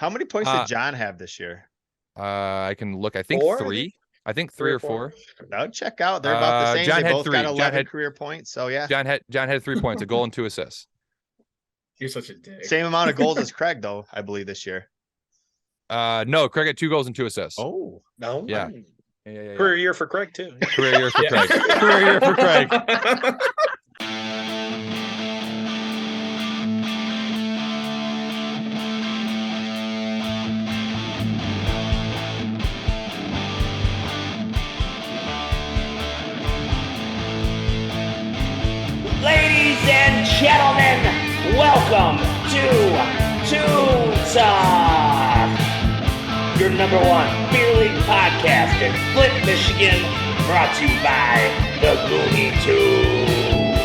How many points did John have this year? I can look. I think 4, three. I think 3 or 4. No, check out. They're about the same. John they had both 3. got 11 career points. So yeah. John had 3 points, a goal and 2 assists. You're such a dick. Same amount of goals as Craig, though, I believe, this year. No, Craig had 2 goals and 2 assists. Oh, no. Yeah. Career year for Craig too. Career year for Craig. Career year for Craig. Ladies and gentlemen, welcome to Toon Talk, your number 1 beer league podcast in Flint, Michigan, brought to you by the Gooney Tunes.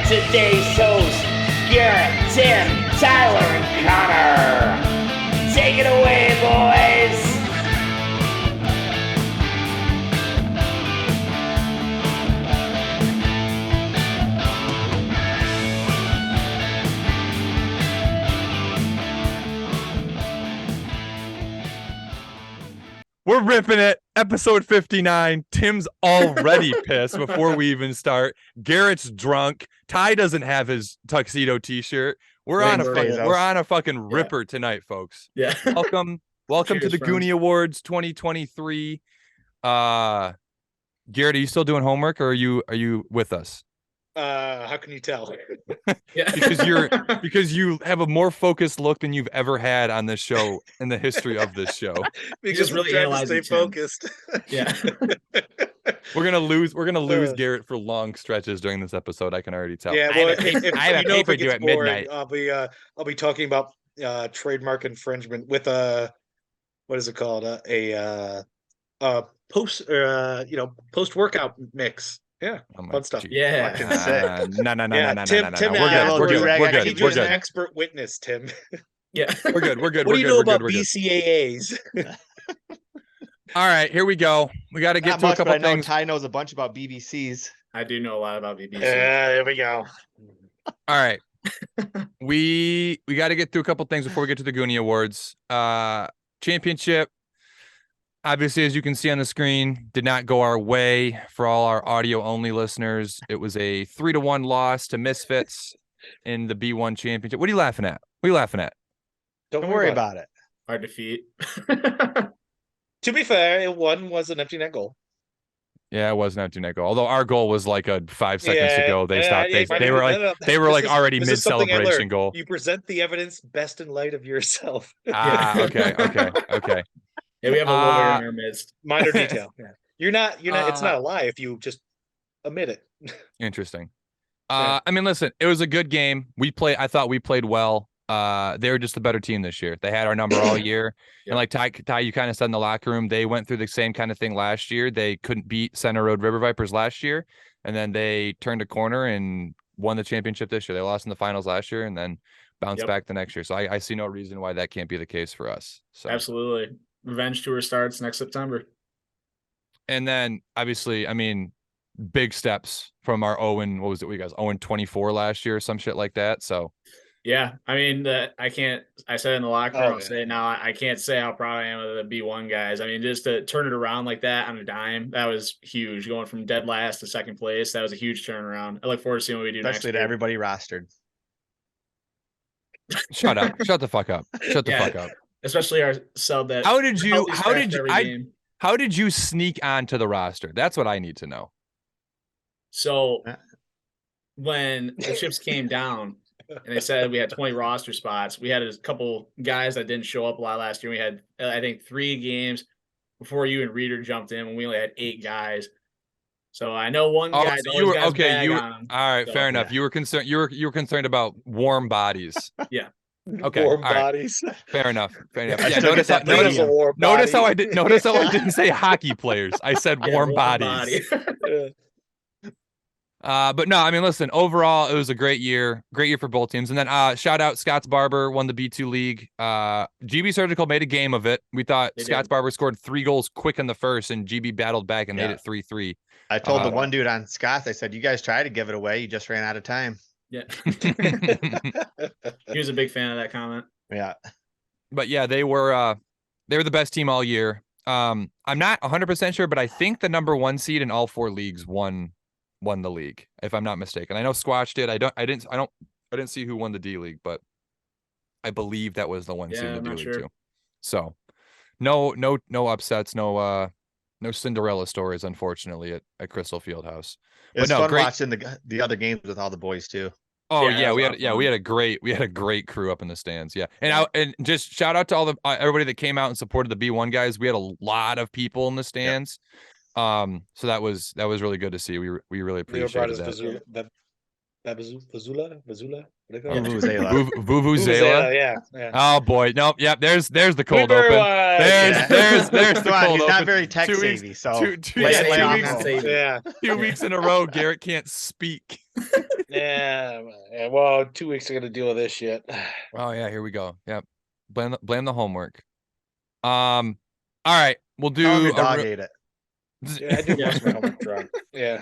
Today's hosts, Garrett, Tim, Tyler, and Connor. Take it away, boys. We're ripping it. Episode 59. Tim's already pissed before we even start. Garrett's drunk. Ty doesn't have his tuxedo t-shirt. We're on a fucking ripper tonight, folks. Yeah. Welcome Cheers, to the friends. Gooney Awards 2023. Garrett, are you still doing homework or are you with us? How can you tell? Because you have a more focused look than you've ever had on this show in the history of this show. Because really trying to stay analyzing Tim. focused. Yeah. We're gonna lose Garrett for long stretches during this episode. I can already tell. Yeah, I well, have a I have paper due at midnight. I'll be talking about trademark infringement with what is it called? Post workout mix. Yeah, Oh my fun stuff. gee. Yeah. Fucking sick. No. Tim, We're good. I He's keep an expert witness, Tim. Yeah. We're good. What do you know about BCAAs? All right, here we go. We got to get Not to much, a couple but I know things. Ty knows a bunch about BBCs. I do know a lot about BBC. There we go. All right. We got to get through a couple things before we get to the Gooney Awards. Championship, obviously, as you can see on the screen, did not go our way for all our audio only listeners. It was a 3-1 loss to Misfits in the B1 championship. What are you laughing at? What are you laughing at? Don't worry about it. Our defeat. To be fair, one was an empty net goal. Yeah, it was an empty net goal. Although our goal was like a 5 seconds ago. They stopped. Yeah, They were like already this mid is something I celebration learned. goal. You present the evidence best in light of yourself. Okay. Yeah, we have a lawyer in our midst. Minor detail. Yeah. You're not. It's not a lie if you just admit it. Interesting. Yeah. I mean, listen, it was a good game. I thought we played well. They were just the better team this year. They had our number all year. Yep. And like Ty, you kind of said in the locker room, they went through the same kind of thing last year. They couldn't beat Center Road River Vipers last year. And then they turned a corner and won the championship this year. They lost in the finals last year and then bounced back the next year. So I see no reason why that can't be the case for us. So Absolutely. Revenge tour starts next September. And then obviously, I mean, big steps from our Owen. What was it? We guys 0-24 last year or some shit like that. So Yeah, I mean, I said in the locker room, I'll say it now, I can't say how proud I am of the B1 guys. I mean, just to turn it around like that on a dime, that was huge. Going from dead last to second place, that was a huge turnaround. I look forward to seeing what we do next Especially to year. everybody rostered. shut up. Shut the fuck up. Shut the fuck up. Especially our sub that. How did you sneak onto the roster? That's what I need to know. So when the chips came down and they said we had 20 roster spots, we had a couple guys that didn't show up a lot last year. We had, I think, 3 games before you and Reader jumped in when we only had 8 guys. So I know one guy. So you were okay. You were all right. So, fair enough. You were concerned. You were concerned about warm bodies. Yeah. Okay. Warm all right. bodies. Fair enough. Fair enough. I Yeah, still notice get that notice how I body. did. Notice how I didn't say hockey players. I said warm bodies. Body. But no, I mean, listen, overall, it was a great year for both teams. And then shout out Scott's Barber won the B2 league. GB Surgical made a game of it. We thought Scott's Barber scored 3 goals quick in the first, and GB battled back and made it 3-3. I told the one dude on Scott's, I said, you guys tried to give it away. You just ran out of time. Yeah. He was a big fan of that comment. Yeah. But yeah, they were the best team all year. I'm not 100% sure, but I think the number 1 seed in all 4 leagues won the league, if I'm not mistaken. I know Squatch did. I didn't see who won the D League, but I believe that was the 1 seed in the I'm D not League sure. too. So no upsets, no Cinderella stories, unfortunately, at Crystal Fieldhouse. It was But no, fun great. watching the other games with all the boys too. Oh Yeah, yeah, that was we a lot had of fun. we had a great crew up in the stands. Yeah, and Yeah. and just shout out to all the everybody that came out and supported the B1 guys. We had a lot of people in the stands. So that was really good to see. We really Leo brought appreciated his that. Vazula. What do they call Yeah. it? Vuvuzela. Vuvuzela. Yeah. Oh boy, nope. Yep. There's the cold Number open. one. There's the Come on, cold he's not open. very tech 2 weeks. savvy, so Two lay Yeah, it 2 off weeks him. to save it. Yeah. 2 weeks in a row, Garrett can't speak. Yeah. Well, 2 weeks I got to deal with this shit. Oh yeah, here we go. Yep. Blame the homework. All right, we'll do Tell him your a dog re- ate it. Yeah, I do most of my homework drunk. Yeah.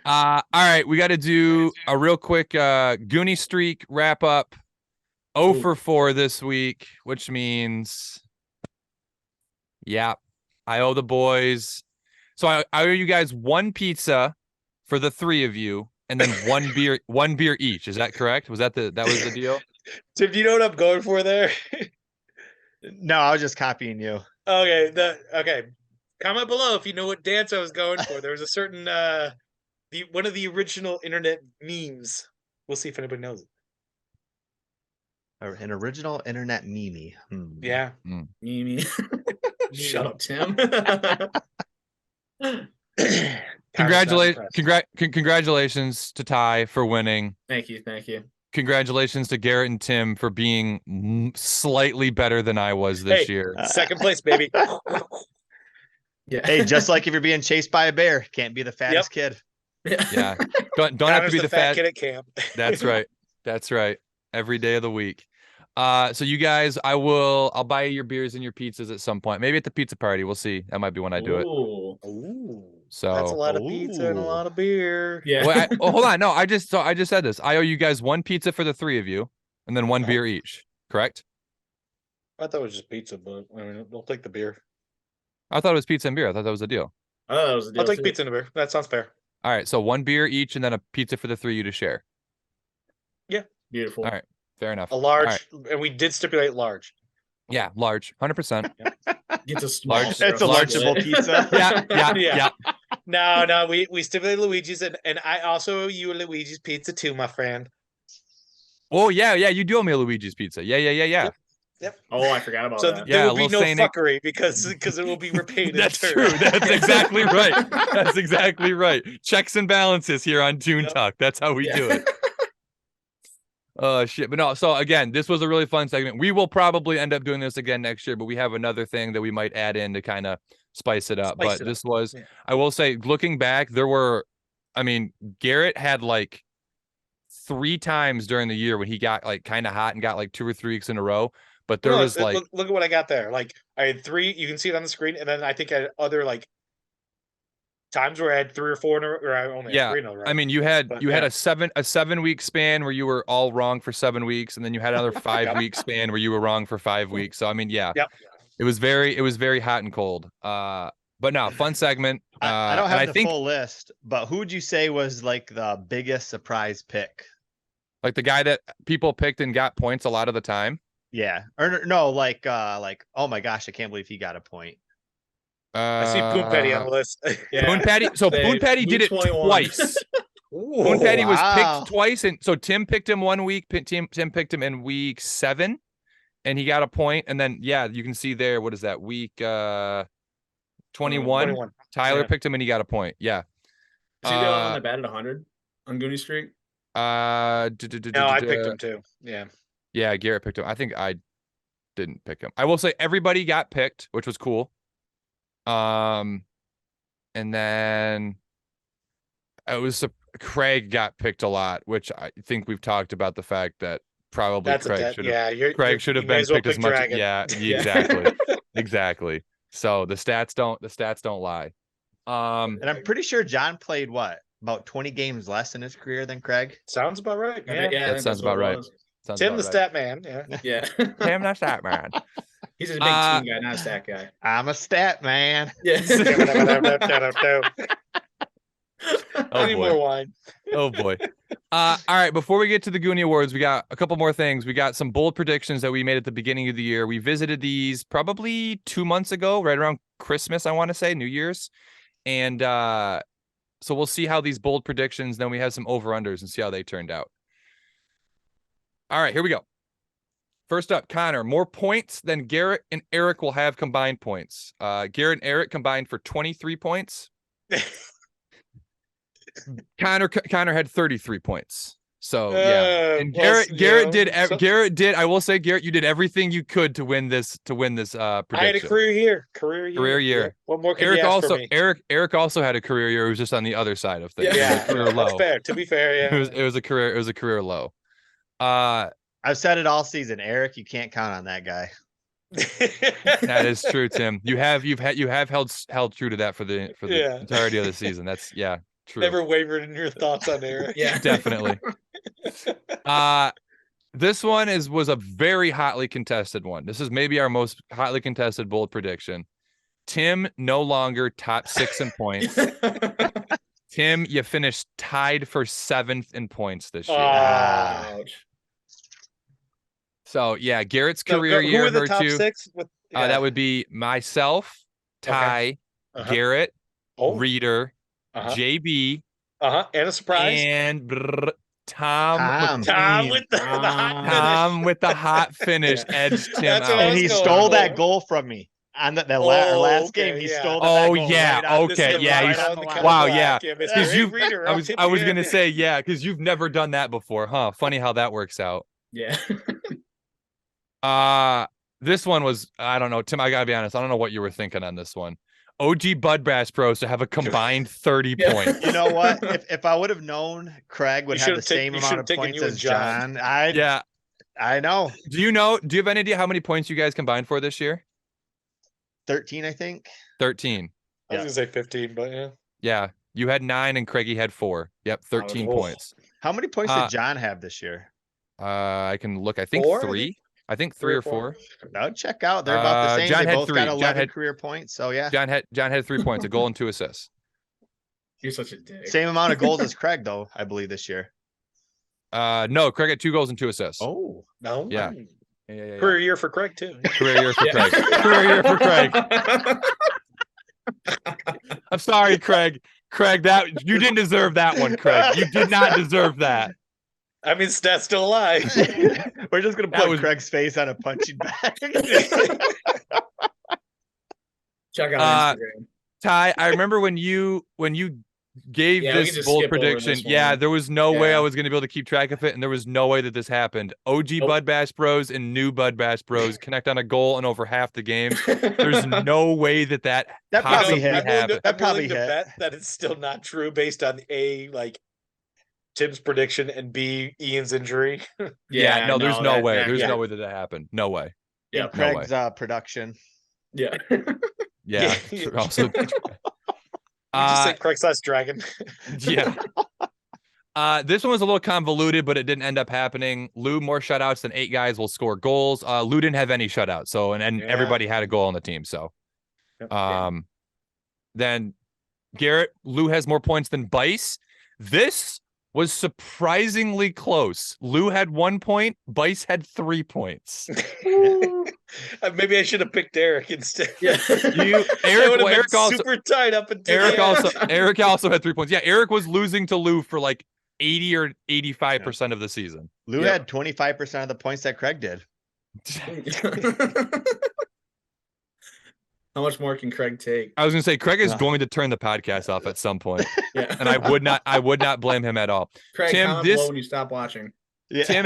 all right, we got to do a real quick Gooney Streak wrap up. 0 for 4 this week, which means I owe the boys. So I owe you guys 1 pizza for the 3 of you, and then 1 beer each. Is that correct? Was that was the deal? Tim, do you know what I'm going for there? No, I was just copying you. Okay. Comment below if you know what dance I was going for. There was a certain one of the original internet memes. We'll see if anybody knows it. An original internet meme. Yeah. Mimi. Shut up, Tim. Congratulations to Ty for winning. Thank you. Congratulations to Garrett and Tim for being slightly better than I was this year. Second place, baby. Yeah. Hey, just like if you're being chased by a bear, can't be the fattest kid. Yeah. Don't have to be the fat kid at camp. That's right. That's right. Every day of the week. So you guys, I'll buy you your beers and your pizzas at some point. Maybe at the pizza party. We'll see. That might be when I do it. Ooh. So That's a lot of pizza and a lot of beer. Yeah. well, hold on. No, I just said this. I owe you guys 1 pizza for the 3 of you, and then 1 beer each. Correct? I thought it was just pizza, but I mean, we'll take the beer. I thought it was pizza and beer. I thought that was the deal. Oh, that was a deal I'll take too. pizza and a beer. That sounds fair. All right. So 1 beer each, and then a pizza for the 3 of you to share. Beautiful. All right. Fair enough. A large, All right. and we did stipulate large. Yeah, large, 100%. Get to small. Large- It's a Large- lunchable pizza. Yeah. No, we stipulated Luigi's, and I also owe you a Luigi's pizza too, my friend. Oh yeah. You do owe me a Luigi's pizza. Yeah. Yep. Oh, I forgot about So that. Yeah, there will be little no Saint- fuckery because it will be repaid. That's in true. turn. That's exactly right. That's exactly right. Checks and balances here on Toon Yep. Talk. That's how we Yeah. do it. Oh shit. But no, so again, this was a really fun segment. We will probably end up doing this again next year, but we have another thing that we might add in to kind of spice it up. Spice But it this up. was, Yeah. I will say, looking back, Garrett had like 3 times during the year when he got like kind of hot and got like 2 or 3 weeks in a row. But there was like, look at what I got there. Like I had 3. You can see it on the screen, and then I think I had other like times where I had 3 or 4 in a row, or I only had 3 in a row. I mean, you had But, a 7-week span where you were all wrong for 7 weeks, and then you had another 5-week span where you were wrong for 5 weeks. So I mean, yeah, Yep. it was very hot and cold. But no, fun segment. I don't and have I the think full list, but who would you say was like the biggest surprise pick? like the guy that people picked and got points a lot of the time. Yeah, or no, like oh my gosh, I can't believe he got a point. I see Poon Petty on the list. Yeah. Poon Patty. So They- Poon Patty did it 21. twice. Ooh, Poon Patty was wow. picked twice, and so Tim picked him 1 week. Tim picked him in week 7, and he got a point. And then you can see there. What is that week? 21. 21. Tyler Yeah. picked him, and he got a point. Yeah. Is he the one that batted 100 on Gooney Streak? No, I picked him too. Yeah. Yeah, Garrett picked him. I think I didn't pick him. I will say everybody got picked, which was cool. And then Craig got picked a lot, which I think we've talked about the fact that probably That's Craig should have. Yeah, Craig should have been picked as much. Yeah, exactly, exactly. So the stats don't lie. And I'm pretty sure John played what, about 20 games less in his career than Craig. Sounds about right. I Yeah. think That sounds that's what about it right. was. Sounds Tim about the right. stat man. Yeah. Yeah. Tim the stat man. He's a big team guy, not a stat guy. I'm a stat man. Yeah. Oh, Any boy. more wine? Oh boy. All right. Before we get to the Gooney Awards, we got a couple more things. We got some bold predictions that we made at the beginning of the year. We visited these probably 2 months ago, right around Christmas, I want to say, New Year's. And so we'll see how these bold predictions, then we have some over-unders and see how they turned out. All right, here we go. First up, Connor, more points than Garrett and Eric will have combined points. Garrett and Eric combined for 23 points. Connor had 33 points. So yeah, and Garrett did. I will say, Garrett, you did everything you could to win this prediction. I had a career year. Yeah. What more could Eric you ask also for me? Eric also had a career year. It was just on the other side of things. Yeah, Career low. that's fair. To be fair, yeah. It was a career low. I've said it all season. Eric, you can't count on that guy. That is true, Tim. You have held true to that for the entirety of the season. That's true. Never wavered in your thoughts on Eric. Yeah. Definitely. This one was a very hotly contested one. This is maybe our most hotly contested bold prediction. Tim no longer top 6 in points. Tim, you finished tied for 7th in points this year. Ouch. So yeah, Garrett's career year. Who are the hurt top you. 6? That would be myself, Ty, Garrett, Reader, JB, and a surprise, and Tom with the hot finish. Tom with the hot finish edged Tim That's what out. And he stole that goal from me on the last game. He stole that goal. Wow, yeah. Because I was gonna say because you've never done that before, huh? Funny how that works out. Yeah. This one was, I don't know, Tim, I gotta be honest, I don't know what you were thinking on this one. OG Bud Bash Bros to have a combined 30 points. You know what? If I would have known Craig would have the same amount of points as John, I know. Do you have any idea how many points you guys combined for this year? 13, I think. 13. I was gonna say 15, but yeah. Yeah. You had 9 and Craigie had 4. Yep, 13 points. How many points did John have this year? I can look. I think 3. I think 3 or 4. No, check out. They're about the same. John they had both 3. got 11 career points. So yeah. John had 3 points, a goal and 2 assists. You're such a dick. Same amount of goals as Craig, though, I believe, this year. No, Craig had 2 goals and 2 assists. Oh, no. Yeah. Career year for Craig too. Career year for Craig. Career year for Craig. I'm sorry, Craig. Craig, that you didn't deserve that one, Craig. You did not deserve that. I mean, stats still alive. We're just gonna put Craig's face on a punching bag. Check out Instagram. Ty, I remember when you gave this bold prediction. Yeah, there was no way I was going to be able to keep track of it, and there was no way that this happened. OG Bud Bash Bros and new Bud Bash Bros connect on a goal in over half the games. There's no way that probably hit. That probably hit. That it's still not true based on Tim's prediction and B, Ian's injury. No, there's no way. There's no way that happened. No way. Yeah, Craig's production. Yeah. Yeah. Also. Just say Craigslist Dragon. Yeah. This one was a little convoluted, but it didn't end up happening. Lou, more shutouts than 8 guys will score goals. Lou didn't have any shutouts, so and everybody had a goal on the team. So, then Garrett, Lou has more points than Bice. This was surprisingly close. Lou had 1 point. Bice had 3 points. Maybe I should have picked Eric instead. Yeah. Eric also super tight up until Eric also had 3 points. Yeah, Eric was losing to Lou for like 80 or 85% of the season. Lou had 25% of the points that Craig did. How much more can Craig take? I was gonna say Craig is going to turn the podcast off at some point. Yeah. And I would not blame him at all. Craig, comment below when you stop watching. Yeah.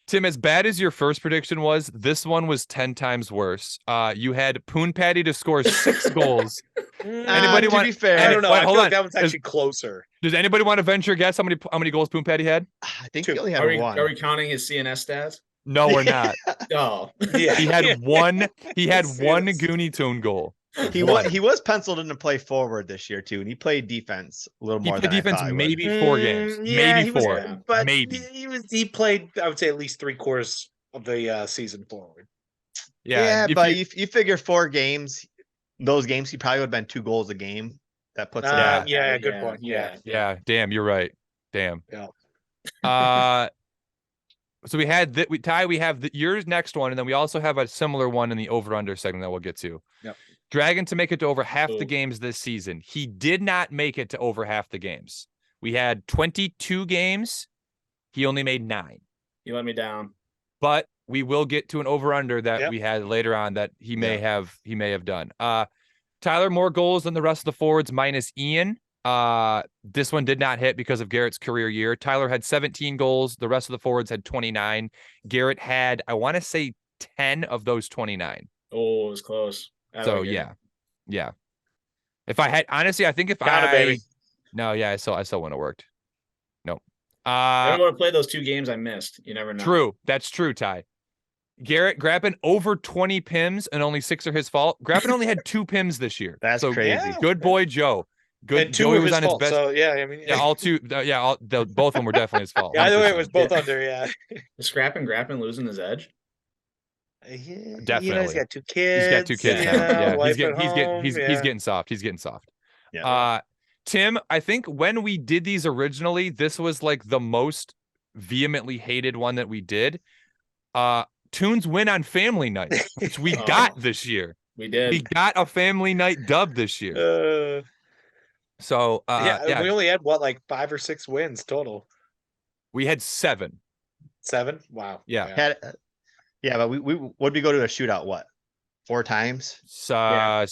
Tim, as bad as your first prediction was, this one was 10 times worse. You had Poon Patty to score 6 goals. Anybody want? To be fair, I don't know. I feel like on. that one's actually closer. Does anybody want to venture a guess how many goals Poon Patty had? I think he only had 1. Are we counting his CNS stats? No, we're not. Oh, yeah. He had one. He had one Gooney Toon goal. He was penciled in to play forward this year too, and he played defense a little more. He played defense maybe 4 games, Yeah, maybe 4, but maybe he played. I would say at least 3/4 of the season forward. Yeah, but you figure 4 games, those games he probably would have been 2 goals a game. That puts him. Good point. Yeah. Damn, you're right. Damn. Yeah. So we had that. We have yours next one, and then we also have a similar one in the over/under segment that we'll get to. Yep. Dragon to make it to over half the games this season. He did not make it to over half the games. We had 22 games. He only made 9. You let me down. But we will get to an over/under that we had later on that he may have done. Tyler, more goals than the rest of the forwards minus Ian. This one did not hit because of Garrett's career year. Tyler had 17 goals. The rest of the forwards had 29. Garrett had, I want to say, 10 of those 29. Oh, it was close. Yeah. If I had, honestly, I think if baby. No, yeah, I still wouldn't have worked. No. I don't want to play those 2 games I missed. You never know. True. That's true, Ty. Garrett grabbing over 20 PIMs and only 6 are his fault. Grabbing only had 2 PIMs this year. That's crazy. Good boy, Joe. Good. And 2 Joey of was his on fault. his best. So I mean, all 2. Both of them were definitely his fault. Either way, it was both under. Yeah. Is Scrapping Grappin losing his edge? Yeah, definitely. He's got 2 kids. He's got 2 kids now. Yeah, he's getting soft. Yeah. Tim, I think when we did these originally, this was like the most vehemently hated one that we did. Toon's win on family night, which we got this year. We did. We got a family night dub this year. We only had like 5 or 6 wins total. We had 7. 7? Wow. Yeah. But we go to a shootout? What, 4 times? 5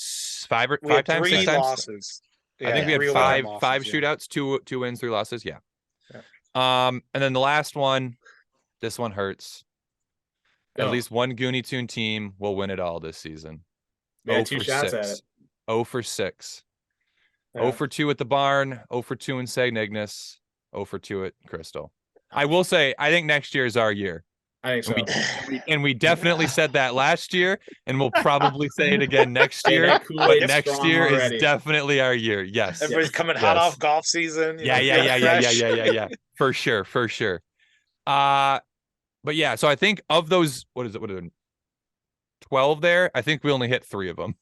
times, 6 times. Losses. I think we had 5 shootouts, 2 wins, 3 losses. Yeah. And then the last one, this one hurts. At least one Gooney Toon team will win it all this season. We had 2 shots at it. 0 for 6. 0 for 2 at the barn. 0 for 2 in St. Ignace. 0 for 2 at Crystal. I will say, I think next year is our year. I think so. And we definitely said that last year, and we'll probably say it again next year. But next year is definitely our year. Yes. Everybody's coming hot off golf season. Yeah. For sure. But yeah, so I think of those, what is it? 12 there. I think we only hit 3 of them.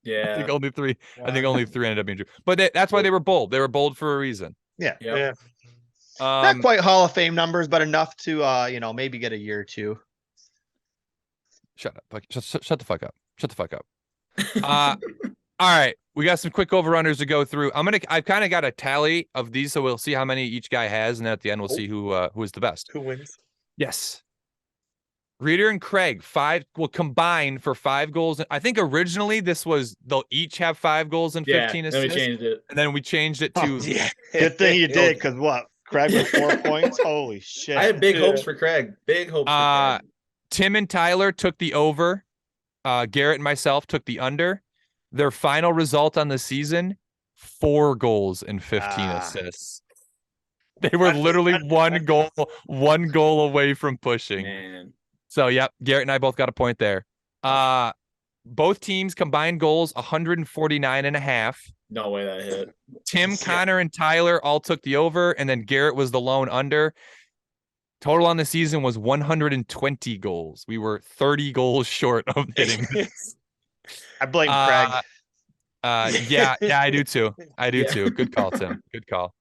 Yeah. I think only 3. Wow. I think only 3 ended up being true. But that's why they were bold. They were bold for a reason. Yeah. Yeah. Not quite Hall of Fame numbers, but enough to maybe get a year or 2. Shut up. Shut the fuck up. All right. We got some quick overrunners to go through. I've kind of got a tally of these, so we'll see how many each guy has, and at the end we'll see who is the best. Who wins? Yes. Reader and Craig, 5 will combine for 5 goals. I think originally they'll each have 5 goals and 15 assists. Then we changed it. And then we changed it to Good thing you did, because what? Craig with 4 points? Holy shit. I had big hopes for Craig. Big hopes for Craig. Tim and Tyler took the over. Garrett and myself took the under. Their final result on the season, 4 goals and 15 assists. They were literally one goal away from pushing. Man. So, yep, Garrett and I both got a point there. Both teams combined goals 149.5. No way that hit. Tim, Connor, and Tyler all took the over, and then Garrett was the lone under. Total on the season was 120 goals. We were 30 goals short of hitting. I blame Craig. Yeah, I do too. Too. Good call, Tim. Good call.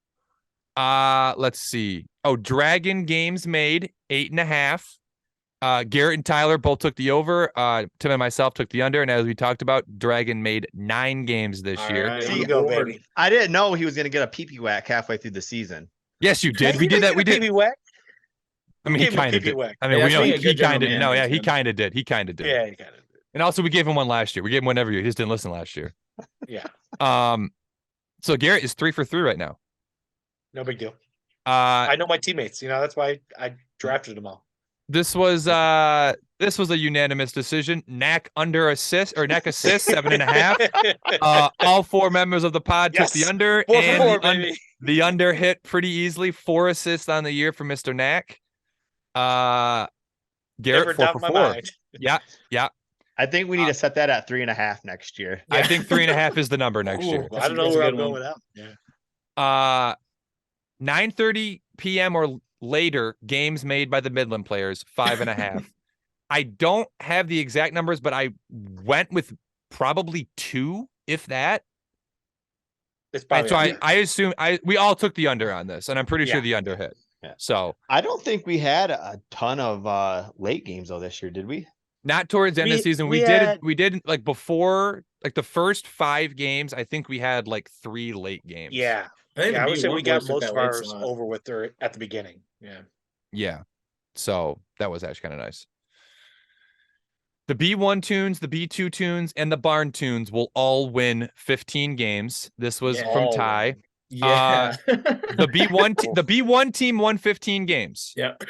Let's see. Dragon games made 8.5. Garrett and Tyler both took the over. Tim and myself took the under, and as we talked about, Dragon made 9 games this year. Right, See, go, baby. I didn't know he was going to get a pee-pee whack halfway through the season. Yes, you did. We did that. We did. Pee-pee whack? I mean, he kind of did. I mean, he kind of. No, yeah, he kind of did. Yeah, he kind of did. And also, we gave him one last year. We gave him one every year. He just didn't listen last year. Yeah. So Garrett is 3 for 3 right now. No big deal. I know my teammates. That's why I drafted them all. This was a unanimous decision. Knack assist 7.5. All 4 members of the pod took the under, and the under hit pretty easily. 4 assists on the year for Mr. Knack. Garrett 4 for 4. Yeah. I think we need to set that at 3.5 next year. I think 3.5 is the number next year. I don't know where I'm going with that. Yeah. 9:30 p.m. or later games made by the Midland players, 5.5. I don't have the exact numbers, but I went with probably 2, if that. It's probably so I assume we all took the under on this, and I'm pretty sure the under hit. Yeah. So I don't think we had a ton of late games though this year, did we? Not towards the end of the season. We did like before, like the first 5 games. I think we had like 3 late games. Yeah. I would say we got most of ours over with at the beginning. Yeah. Yeah. So that was actually kind of nice. The B1 Toons, the B2 Toons, and the Barn Toons will all win 15 games. This was from Ty. Yeah. The B1 team won 15 games. Yep.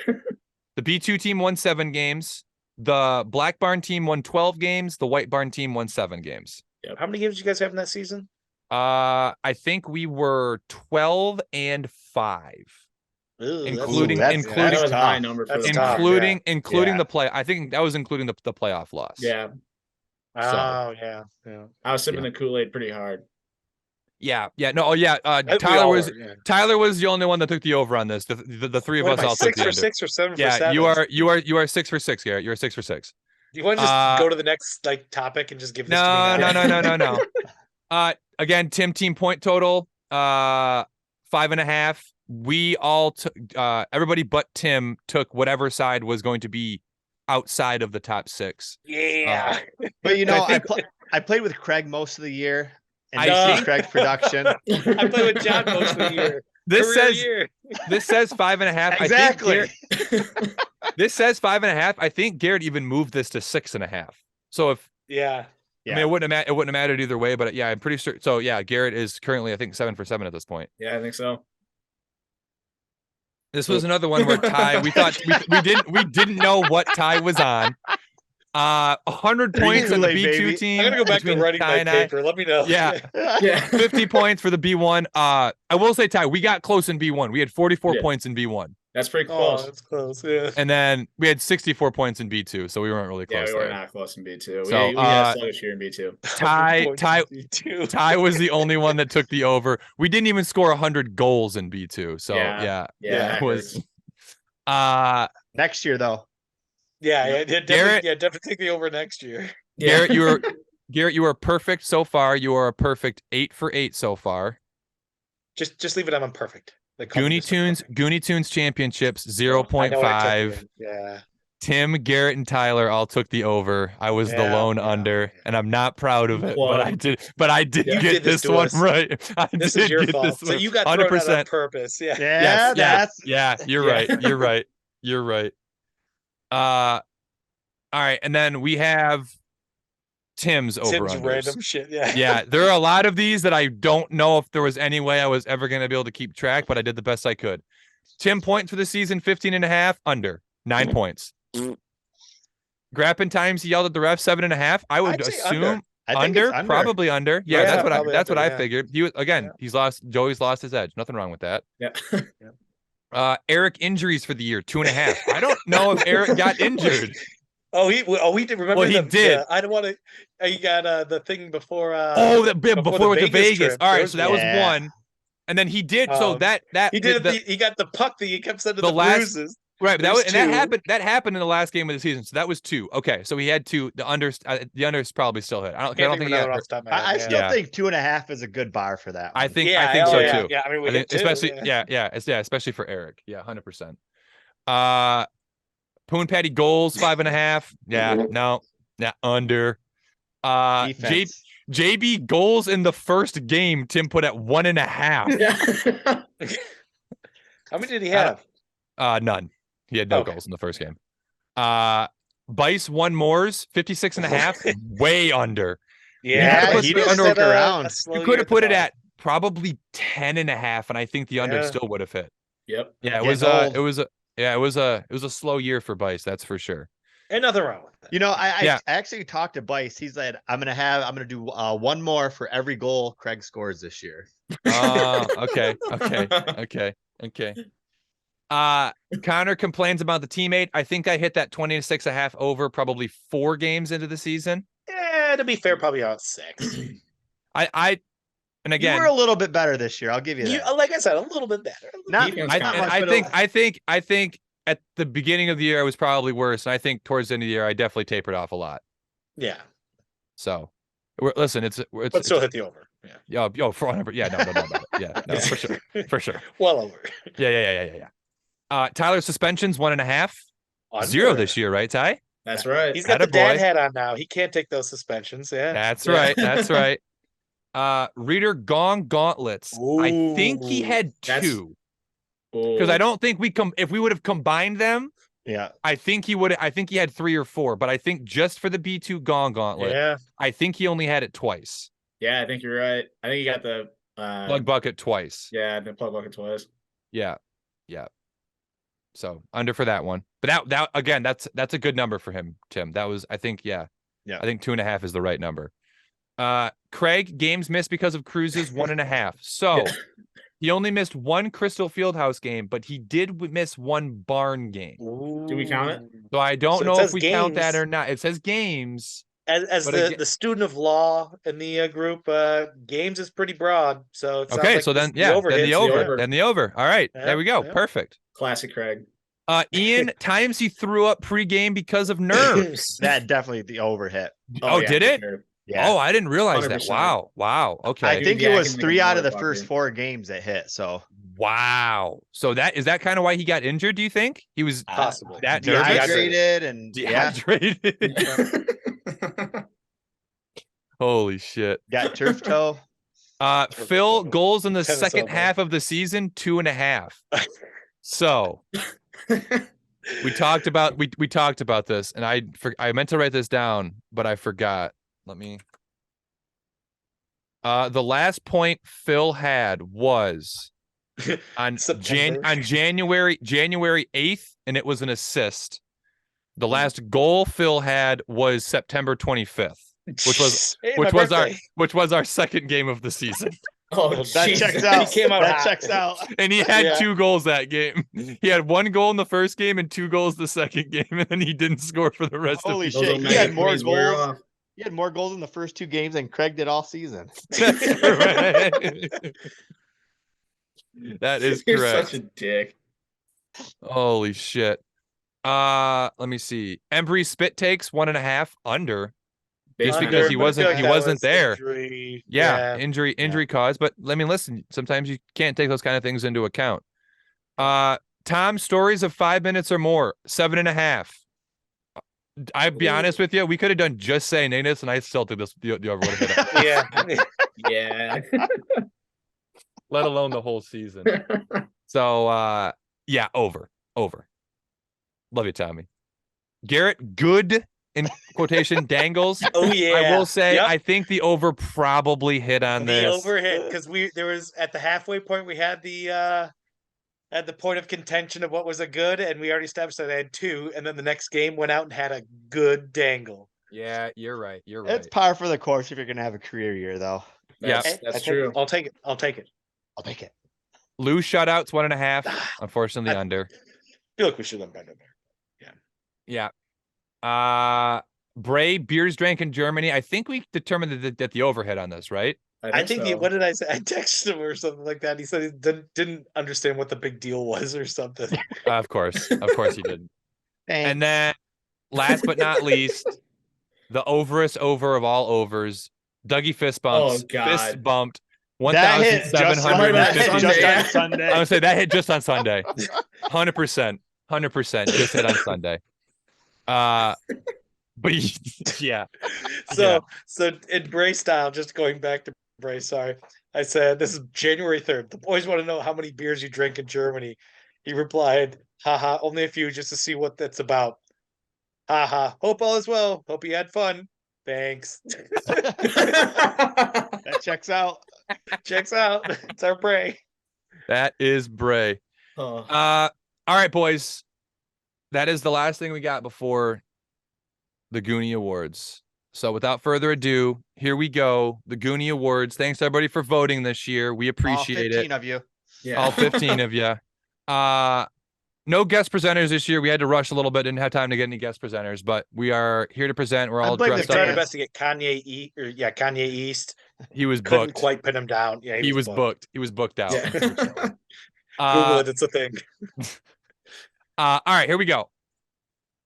The B2 team won 7 games. The Black Barn team won 12 games. The White Barn team won 7 games. Yep. How many games did you guys have in that season? I think we were 12-5. Ooh, including that was a high number for including the play. I think that was including the playoff loss. Yeah. Oh yeah. I was sipping the Kool-Aid pretty hard. Yeah. Tyler was the only one that took the over on this. The three of us all took the under. 6 for 6 or 7 for 7. Yeah, you are 6 for 6, Garrett. You're 6 for 6. Do you want to just go to the next topic and just give this to me now? No. Again, team point total 5.5. We all took everybody but Tim took whatever side was going to be outside of the top 6. Yeah. But I played with Craig most of the year. And I see Craig's production. I played with John most of the year. This says 5.5. Exactly. This says 5.5. I think Garrett even moved this to 6.5. So if I mean, it wouldn't have mattered either way, but I'm pretty sure. So Garrett is currently, I think, 7 for 7 at this point. Yeah, I think so. This was another one where Ty, we thought we didn't know what Ty was on. 100 points on the B2 team. I'm gonna go back to writing my paper. Let me know. Yeah. 50 points for the B1. I will say, Ty, we got close in B1. We had 44 points in B1. That's pretty close. Oh, that's close. Yeah. And then we had 64 points in B2, so we weren't really close. Yeah, we were not close in B2. So, we had sluggish here in B2. Ty was the only one that took the over. We didn't even score 100 goals in B2. So it was. Next year though. Yeah, definitely take the over next year. Garrett, you are perfect so far. You are a perfect 8 for 8 so far. Just leave it on perfect. Gooney Tunes championships 0.5. Yeah. Tim, Garrett, and Tyler all took the over. I was the lone under, and I'm not proud of it, but I did get this one right. This is your fault. So you got 100% on purpose. Yeah. You're right. You're right. All right, and then we have Tim's over-unders. Random shit, yeah. There are a lot of these that I don't know if there was any way I was ever going to be able to keep track, but I did the best I could. Tim points for the season, 15.5, under 9 points. Grappin times, he yelled at the ref, 7.5. I would assume under, probably under. Yeah, that's what I figured. He was Joey's lost his edge. Nothing wrong with that. Yeah. Eric injuries for the year, 2.5. I don't know if Eric got injured. He did. Remember? Well, he did. I don't want to. He got the thing before. Before with the Vegas. Trip. All right, so that was one, and then he did. So that he did. He got the puck that he kept sending the bruises. Right, but that happened in the last game of the season. So that was 2. Okay, so he had 2. The unders probably still hit. I don't think he got. I still think 2.5 is a good bar for that one. I think so too. Yeah, I mean, especially for Eric. Yeah, 100%. Poon Patty goals 5.5. Yeah, under. JB goals in the first game. Tim put at 1.5. How many did he have? None. He had no goals in the first game. Bice 1 Moores 56.5. Way under. Yeah, he didn't stick around. You could have put it at probably 10.5, and I think the under still would have hit. Yep. Yeah, it was a slow year for Bice, that's for sure. And nothing wrong with that. I actually talked to Bice. He said, I'm gonna do 1 more for every goal Craig scores this year. Okay. Connor complains about the teammate. I think I hit that 26.5 over probably 4 games into the season. Yeah, to be fair, probably about 6. And again, you were a little bit better this year. I'll give you that. Like I said, a little bit better. I think at the beginning of the year I was probably worse, and I think towards the end of the year I definitely tapered off a lot. Yeah. So, listen, but still hit the over. Yeah. Yo, 400. Yeah, no, yeah, no, for sure. Well over. Yeah. Tyler suspensions 1.5, Under. 0 this year, right, Ty? That's right. He's got the dad hat on now. He can't take those suspensions. Yeah. That's right. Reader Gong Gauntlets. Ooh. I think he had 2. Because I don't think if we would have combined them, I think he had 3 or 4, but I think just for the B2 Gong Gauntlet, I think he only had it twice. Yeah, I think you're right. I think he got the plug bucket twice. Yeah, the plug bucket twice. Yeah. So under for that one. But that again, that's a good number for him, Tim. That was, I think, I think 2.5 is the right number. Craig, games missed because of cruises, 1.5. So he only missed 1 Crystal Fieldhouse game, but he did miss 1 barn game. Ooh. Do we count it? So I don't know if we count that or not. It says games. As the student of law in the group, games is pretty broad. So it okay, like so then the over. All right, there we go. Perfect. Classic Craig. Ian, times he threw up pregame because of nerves. That definitely the over hit. Did it? Sure. Yeah. Oh, I didn't realize 100%. That. Wow. Okay. I think it was 3 out of the first 4 games that hit. So wow. So is that kind of why he got injured? Do you think he was possible that dehydrated and dehydrated? Holy shit. Got turf toe. Phil, goals in the second half of the season, 2.5. So we talked about this, and I meant to write this down, but I forgot. Let me. The last point Phil had was on January 8th, and it was an assist. The last goal Phil had was September 25th, which was our second game of the season. That checks out. He came out that checks out. And he had 2 goals that game. He had 1 goal in the first game and 2 goals the second game, and then he didn't score for the rest Holy of the shit. He had more goals. He had more goals in the first 2 games than Craig did all season. That is You're correct. Such a dick. Holy shit. Let me see. Embry spit takes 1.5 under. Just because he wasn't there. Injury. Injury caused. But let me listen. Sometimes you can't take those kind of things into account. Tom, stories of 5 minutes or more, 7.5. I'll be honest with you. We could have done just saying this, and I still think the over would have hit Yeah. Yeah. Let alone the whole season. So over. Love you, Tommy. Garrett, good in quotation dangles. Oh yeah. I will say I think the over probably hit on this. The over hit because there was at the halfway point we had at the point of contention of what was a good, and we already established that I had 2, and then the next game went out and had a good dangle. Yeah, you're right. It's par for the course if you're gonna have a career year, though. That's true. I'll take it. Lou shutouts 1.5. Unfortunately, under. I feel like we should have better there. Yeah. Bray beers drank in Germany. I think we determined that the overhead on this, right? I think so. What did I say? I texted him or something like that. He said he didn't understand what the big deal was or something. Of course he didn't. And then, last but not least, the overest over of all overs, Dougie fist bumps. Oh God! Fist bumped. 1,750. That hit just on Sunday. I would say that hit just on Sunday. 100%. Just hit on Sunday. But yeah. So in Bray style, just going back to Bray, sorry. I said, this is January 3rd. The boys want to know how many beers you drink in Germany. He replied, haha, only a few just to see what that's about. Haha, hope all is well. Hope you had fun. Thanks. That checks out. Checks out. It's our Bray. That is Bray. All right, boys. That is the last thing we got before the Gooney Awards. So without further ado, here we go. The Gooney Awards. Thanks everybody for voting this year. We appreciate it. All 15 of you. Yeah. All 15 of you. no guest presenters this year. We had to rush a little bit. Didn't have time to get any guest presenters, but we are here to present. We're all dressed up. Tried our best to get Kanye East. He was Couldn't booked. quite pin him down. Yeah, he was booked. He was booked out. Yeah. Google it. It's a thing. All right, here we go.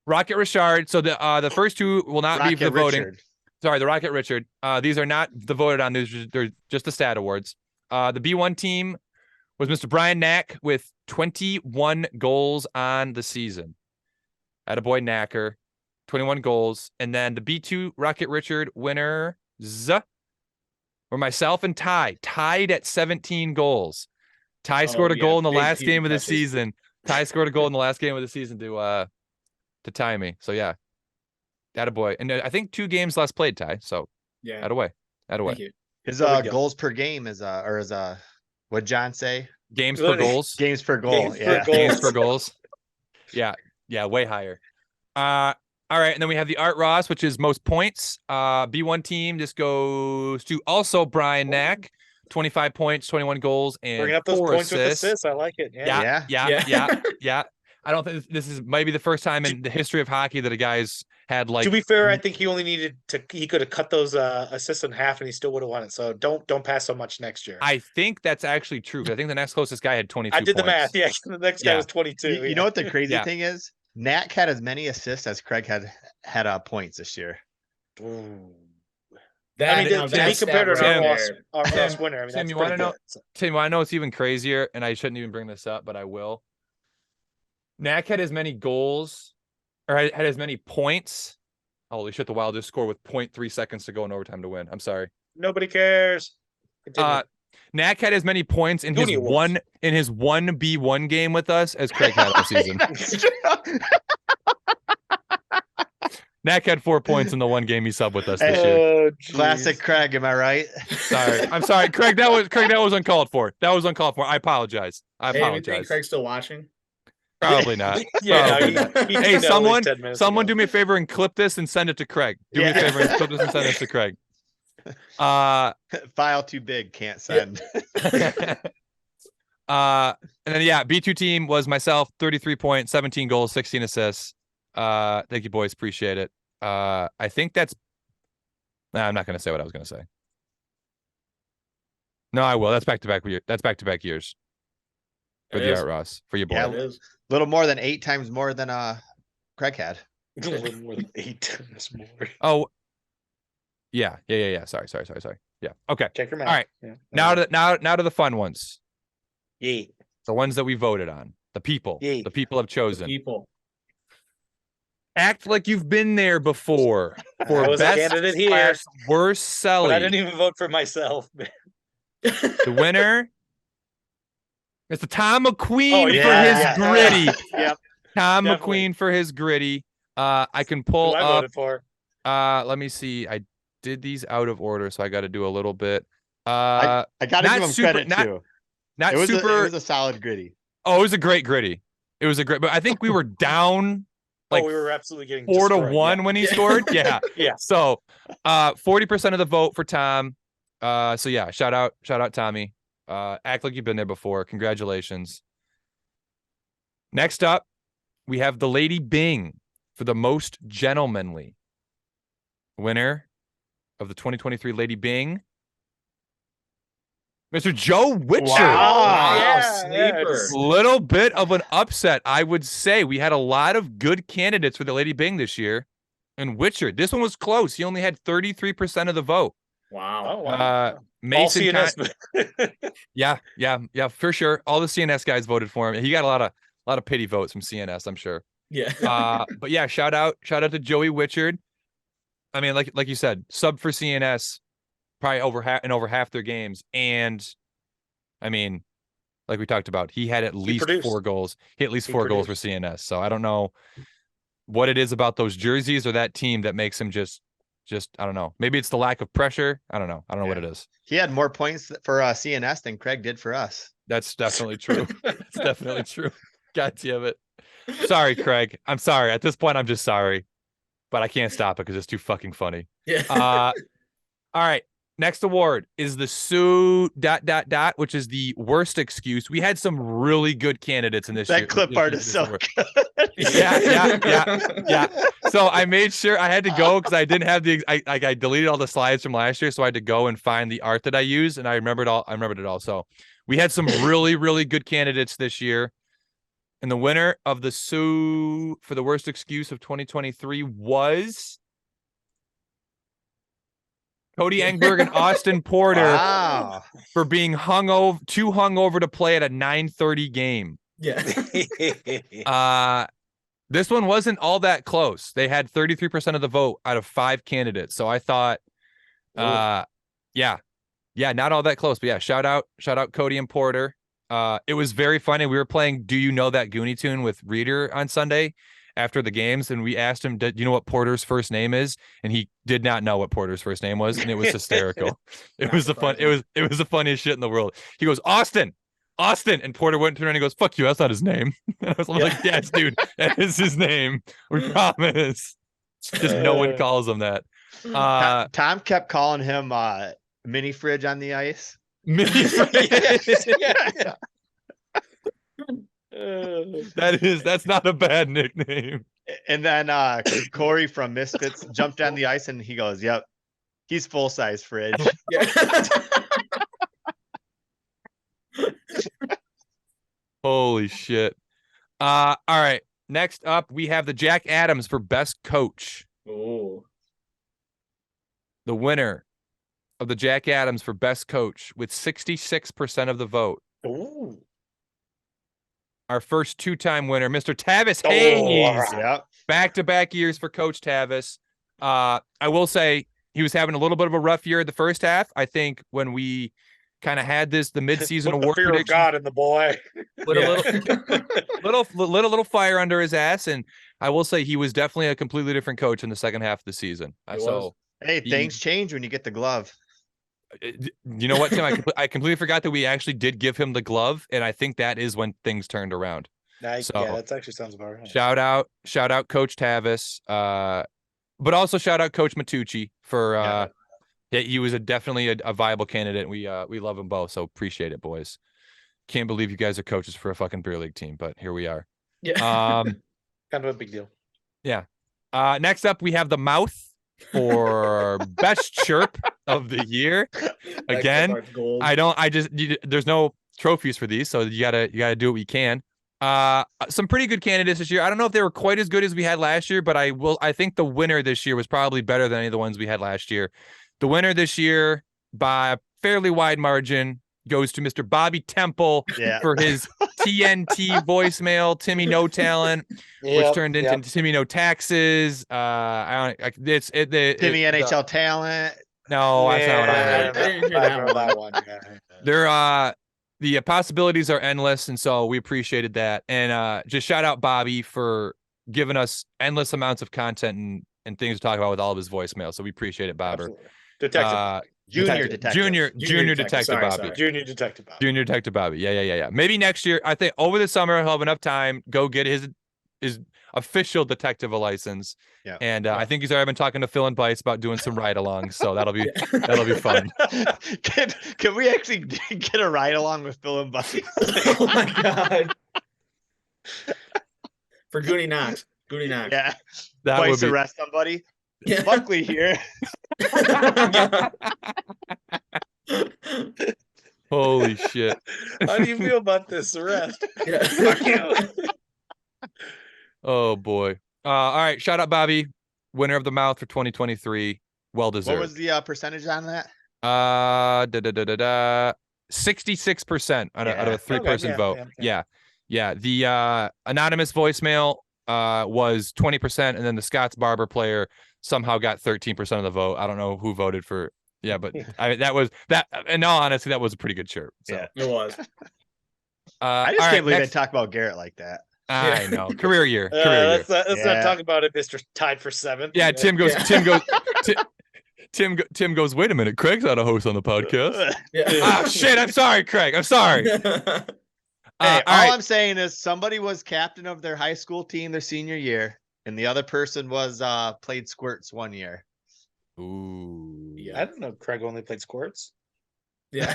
Rocket Richard. So the first two will not be the voting. Sorry, the Rocket Richard. These are not the voted on. They're just the stat awards. The B1 team was Mr. Brian Knack with 21 goals on the season. Attaboy Knacker, 21 goals. And then the B2 Rocket Richard winners were myself and Ty, tied at 17 goals. Ty scored a goal in the last game of the season. Ty scored a goal in the last game of the season to tie me. So yeah, attaboy. And I think 2 games less played, Ty. So yeah, attaboy. His goals per game is what'd John say? Games per goals. Games per goal. Games per goals. Yeah, way higher. All right, and then we have the Art Ross, which is most points. B1 team. This goes to also Brian Knack. 25 points, 21 goals, and bringing up those points with assists. I like it. Yeah. I don't think this is maybe the first time in the history of hockey that a guy's had like. To be fair, I think he only needed to. He could have cut those assists in half, and he still would have won it. So don't pass so much next year. I think that's actually true. I think the next closest guy had 22. I did the math. Yeah, the next guy was 22. You know what the crazy thing is? Nat had as many assists as Craig had points this year. Ooh. To be compared to our Ross winner. I mean, Tim, you want to know? Tim, I know it's even crazier, and I shouldn't even bring this up, but I will. Knack had as many goals, or had as many points. Holy shit! The Wild just scored with 0.3 seconds to go in overtime to win. I'm sorry. Nobody cares. Knack had as many points in his one B1 game with us as Craig had all season. Knack had 4 points in the one game he subbed with us this year. Classic Craig, am I right? Sorry. I'm sorry. Craig, that was uncalled for. I apologize. Hey, you think Craig's still watching? Probably not. Probably not. Hey, someone do me a favor and clip this and send it to Craig. Do me a favor and clip this and send it to Craig. File too big, can't send. And then B2 team was myself, 33 points, 17 goals, 16 assists. Thank you, boys. Appreciate it. I think that's. I'm not going to say what I was going to say. No, I will. That's back to back. That's back to back years. For the Art Ross, for your boy. Yeah, a little more than 8 times more than Craig had. A little more than 8 times more. Oh. Yeah. Sorry. Yeah. Okay. Check your math. All right. Yeah. Now to the fun ones. Yeah. The ones that we voted on. The people. Yeah. The people have chosen. The people. Act like you've been there before. For I was best a candidate here. Worst selling. But I didn't even vote for myself. The winner is the Tom McQueen for his gritty. Yep. Tom McQueen for his gritty. I can pull Who I up. voted for. Let me see. I did these out of order, so I got to do a little bit. I got to give him credit too. It was a solid gritty. Oh, it was a great gritty. It was a great, but I think we were down. Like we were absolutely getting 4-1 when he scored. Yeah. Yeah. So 40% of the vote for Tom. So yeah, shout out Tommy. Act like you've been there before. Congratulations. Next up, we have the Lady Byng for the most gentlemanly. Winner of the 2023 Lady Byng, Mr. Joe Witcher. Wow. Sleeper. Little bit of an upset, I would say. We had a lot of good candidates for the Lady Byng this year. And Witcher, this one was close. He only had 33% of the vote. Wow. Mason. Yeah, for sure. All the CNS guys voted for him. He got a lot of pity votes from CNS, I'm sure. Yeah. But yeah, shout out to Joey Witchard. I mean, like you said, sub for CNS. Probably over half their games, and I mean, like we talked about, he had at least 4 goals. He had at least 4 goals for CNS. So I don't know what it is about those jerseys or that team that makes him just I don't know. Maybe it's the lack of pressure. I don't know what it is. He had more points for CNS than Craig did for us. That's definitely true. That's definitely true. God damn it. Sorry, Craig. I'm sorry. At this point, I'm just sorry, but I can't stop it because it's too fucking funny. Yeah. All right. Next award is the Sue ... which is the worst excuse. We had some really good candidates in this year. That clip art is so good. Yeah. So I made sure I had to go because I didn't have I deleted all the slides from last year, so I had to go and find the art that I used, and I remembered it all. So we had some really, really good candidates this year. And the winner of the Sue for the worst excuse of 2023 was Cody Engberg and Austin Porter for being too hungover to play at a 9:30 game. Yeah. This one wasn't all that close. They had 33% of the vote out of 5 candidates. So I thought, not all that close. But yeah, shout out Cody and Porter. It was very funny. We were playing Do You Know That Gooney Tune with Reader on Sunday after the games, and we asked him, do you know what Porter's first name is? And he did not know what Porter's first name was, and it was hysterical. It was the funniest shit in the world. He goes, Austin, and Porter went to her and he goes, fuck you, that's not his name. And I was like, yes, dude, that is his name. We promise. Just no one calls him that. Tom kept calling him mini fridge on the ice. Mini fridge. Yeah. That's not a bad nickname. And then Corey from Misfits jumped on the ice and he goes, yep, he's full size fridge. Holy shit. All right, next up we have the Jack Adams for best coach. Oh, the winner of the Jack Adams for best coach with 66% of the vote. Ooh. Our first 2-time winner, Mr. Tavis Hayes. Yep. Back-to-back years for Coach Tavis. I will say he was having a little bit of a rough year the first half. I think when we kind of had the midseason award fear of God in the boy. little fire under his ass, and I will say he was definitely a completely different coach in the second half of the season. Hey, things change when you get the glove. You know what, Tim? I completely forgot that we actually did give him the glove, and I think that is when things turned around. Yeah, that actually sounds about right. Shout out Coach Tavis, but also shout out Coach Matucci for he was definitely a viable candidate. And we love them both, so appreciate it, boys. Can't believe you guys are coaches for a fucking beer league team, but here we are. Yeah, kind of a big deal. Yeah. Next up, we have the Mouth for best chirp of the year. Again, there's no trophies for these, so you gotta do what we can. Some pretty good candidates this year. I don't know if they were quite as good as we had last year, but I think the winner this year was probably better than any of the ones we had last year. The winner this year by a fairly wide margin goes to Mr. Bobby Temple for his TNT voicemail, Timmy No Talent, which turned into Timmy No Taxes. Timmy NHL Talent. No, that's not what I heard. I didn't hear that one. The possibilities are endless, and so we appreciated that. And just shout out Bobby for giving us endless amounts of content and things to talk about with all of his voicemails. So we appreciate it, Bobber. Junior Detective Bobby. Junior Detective Bobby. Junior Detective Bobby. Yeah. Maybe next year. I think over the summer he'll have enough time. Go get his official detective license. Yeah. And I think he's already been talking to Phil and Bites about doing some ride-alongs. So that'll be fun. Can we actually get a ride-along with Phil and Bites? Oh my god. For Gooney Knox. Yeah. That Bites arrest somebody. Yeah. Buckley here. Holy shit. How do you feel about this arrest? Fuck you. Oh boy. All right. Shout out Bobby, winner of the Mouth for 2023. Well deserved. What was the percentage on that? 66% out of a 3-person vote. Yeah. The anonymous voicemail was 20%, and then the Scott's Barber player somehow got 13% of the vote. I don't know who voted for. Yeah, but that was that. In all honesty, that was a pretty good chirp. So. Yeah, it was. I just can't believe they talk about Garrett like that. I know. Career year. Let's not talk about it, Mr. Tied for 7th. Yeah, Tim goes. Tim goes, wait a minute, Craig's not a host on the podcast. Shit, I'm sorry, Craig. I'm sorry. Hey, all I'm saying is somebody was captain of their high school team their senior year, and the other person was played squirts one year. Ooh. Yeah, I don't know. Craig only played squirts. Yeah.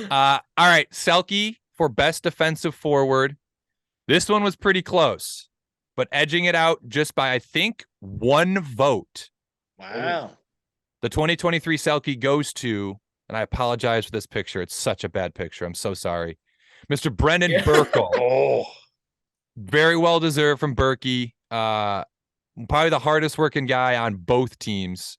All right, Selke for best defensive forward. This one was pretty close, but edging it out just by, I think, 1 vote. Wow. The 2023 Selke goes to, and I apologize for this picture. It's such a bad picture. I'm so sorry. Mr. Brennan Burkle. Oh. Very well deserved from Berkey. Probably the hardest working guy on both teams.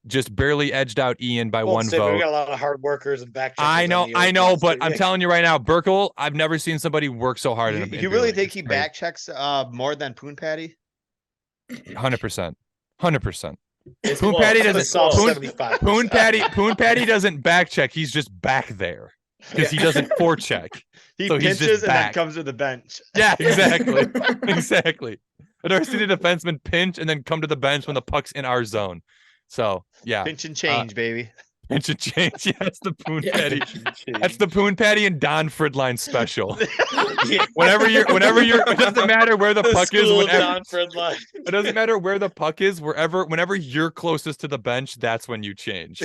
Just barely edged out Ian by 1 vote. We got a lot of hard workers and back checkers. I know, but I'm telling you right now, Burkle, I've never seen somebody work so hard. You really think he back checks more than Poon Patty? 100%. 100%. Poon Patty doesn't. Poon Patty doesn't back check. He's just back there because he doesn't forecheck. He pinches and then comes to the bench. Yeah, exactly. Exactly. I've never seen a defenseman pinch and then come to the bench when the puck's in our zone. So yeah, pinch and change, baby. Pinch and change. Yeah, that's the Poon Patty. That's the Poon Patty and Don Fridline special. Whenever you're, it doesn't matter where the puck is. It doesn't matter where the puck is. Whenever you're closest to the bench, that's when you change.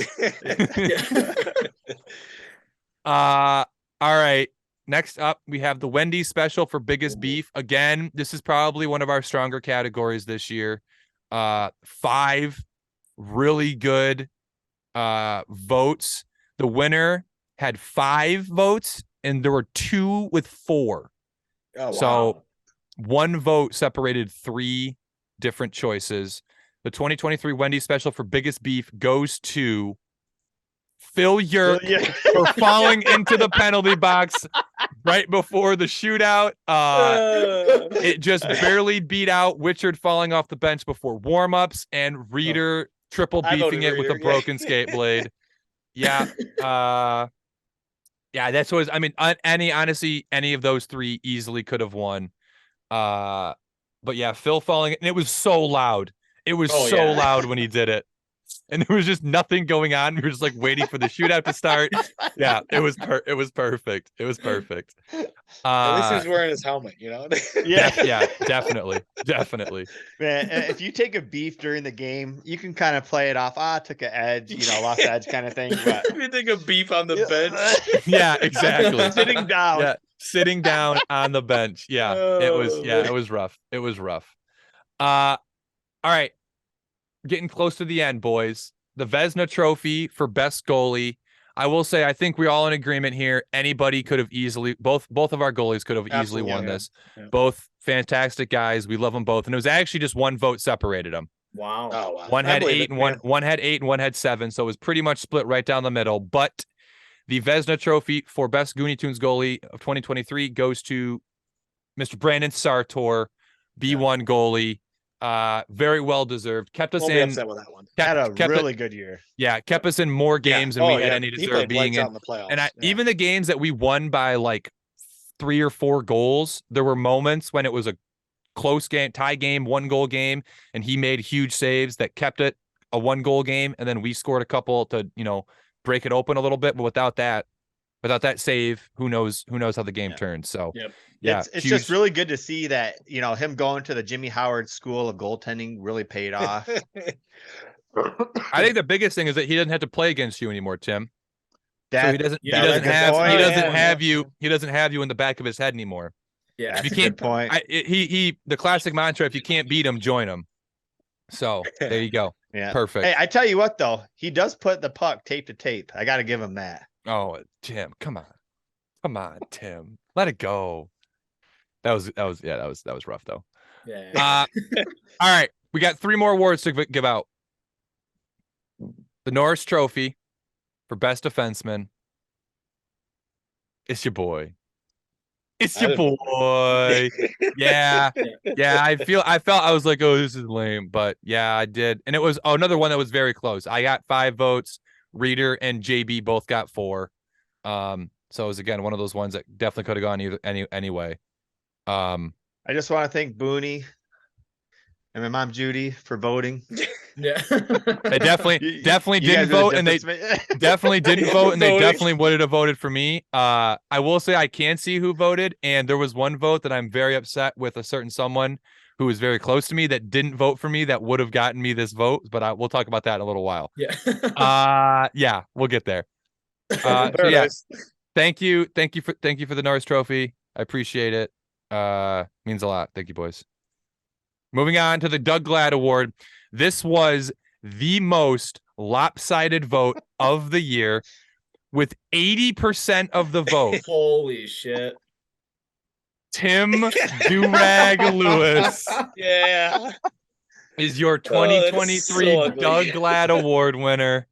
All right. Next up, we have the Wendy special for biggest beef. Again, this is probably one of our stronger categories this year. 5 really good votes. The winner had 5 votes, and there were 2 with 4. Oh, wow. So 1 vote separated 3 different choices. The 2023 Wendy special for biggest beef goes to Phil Yerk for falling into the penalty box right before the shootout. It just barely beat out Wichard falling off the bench before warmups, and Reeder triple beefing it with a broken skate blade. Yeah. Yeah, that's what I mean. Honestly, any of those 3 easily could have won. But yeah, Phil falling, and it was so loud. It was loud when he did it. And there was just nothing going on. We were just like waiting for the shootout to start. Yeah, it was perfect. It was perfect. At least he was wearing his helmet, you know? Yeah, definitely. Man, if you take a beef during the game, you can kind of play it off. I took an edge, lost edge kind of thing. But if you take a beef on the bench. Yeah, exactly. Sitting down. Yeah, sitting down on the bench. Yeah, it was rough. It was rough. All right. Getting close to the end, boys. The Vezina Trophy for best goalie. I will say, I think we're all in agreement here. Anybody could have easily, both of our goalies could have easily won this. Yeah. Both fantastic guys. We love them both. And it was actually just 1 vote separated them. Wow. Oh, wow. One had 8 and one had 8 and one had 7. So it was pretty much split right down the middle. But the Vezina Trophy for best Gooney Tunes goalie of 2023 goes to Mr. Brandon Sartor, B1 goalie. Very well deserved. Kept us in. Upset with that one. Had a really good year. Yeah, kept us in more games than we had any deserve being in. The playoffs. And even the games that we won by like 3 or 4 goals, there were moments when it was a close game, tie game, 1-goal game, and he made huge saves that kept it a 1-goal game, and then we scored a couple to break it open a little bit. But without that save, who knows how the game turns. So. Yep. Yeah, it's just really good to see that him going to the Jimmy Howard School of Goaltending really paid off. I think the biggest thing is that he doesn't have to play against you anymore, Tim. So he doesn't have you in the back of his head anymore. Yeah, that's a good point. The classic mantra: if you can't beat him, join him. So there you go. Yeah, perfect. Hey, I tell you what though, he does put the puck tape to tape. I got to give him that. Oh, Tim, come on, Tim, let it go. That was rough though. Yeah. All right, we got 3 more awards to give out. The Norris Trophy for best defenseman. It's your boy. It's your boy. Yeah. I was like, oh, this is lame, but yeah, I did, and it was another one that was very close. I got 5 votes. Reeder and JB both got 4. So it was again one of those ones that definitely could have gone anyway. I just want to thank Booney and my mom Judy for voting. Yeah, they definitely didn't vote, and they definitely didn't vote, and they definitely would have voted for me. I will say I can see who voted, and there was one vote that I'm very upset with a certain someone who is very close to me that didn't vote for me that would have gotten me this vote, but we'll talk about that in a little while. Yeah. We'll get there. So yeah, thank you for the Norris Trophy. I appreciate it. Means a lot. Thank you, boys. Moving on to the Doug Glatt Award. This was the most lopsided vote of the year, with 80% of the vote. Holy shit. Tim Durag Lewis is your 2023 Doug Glatt Award winner.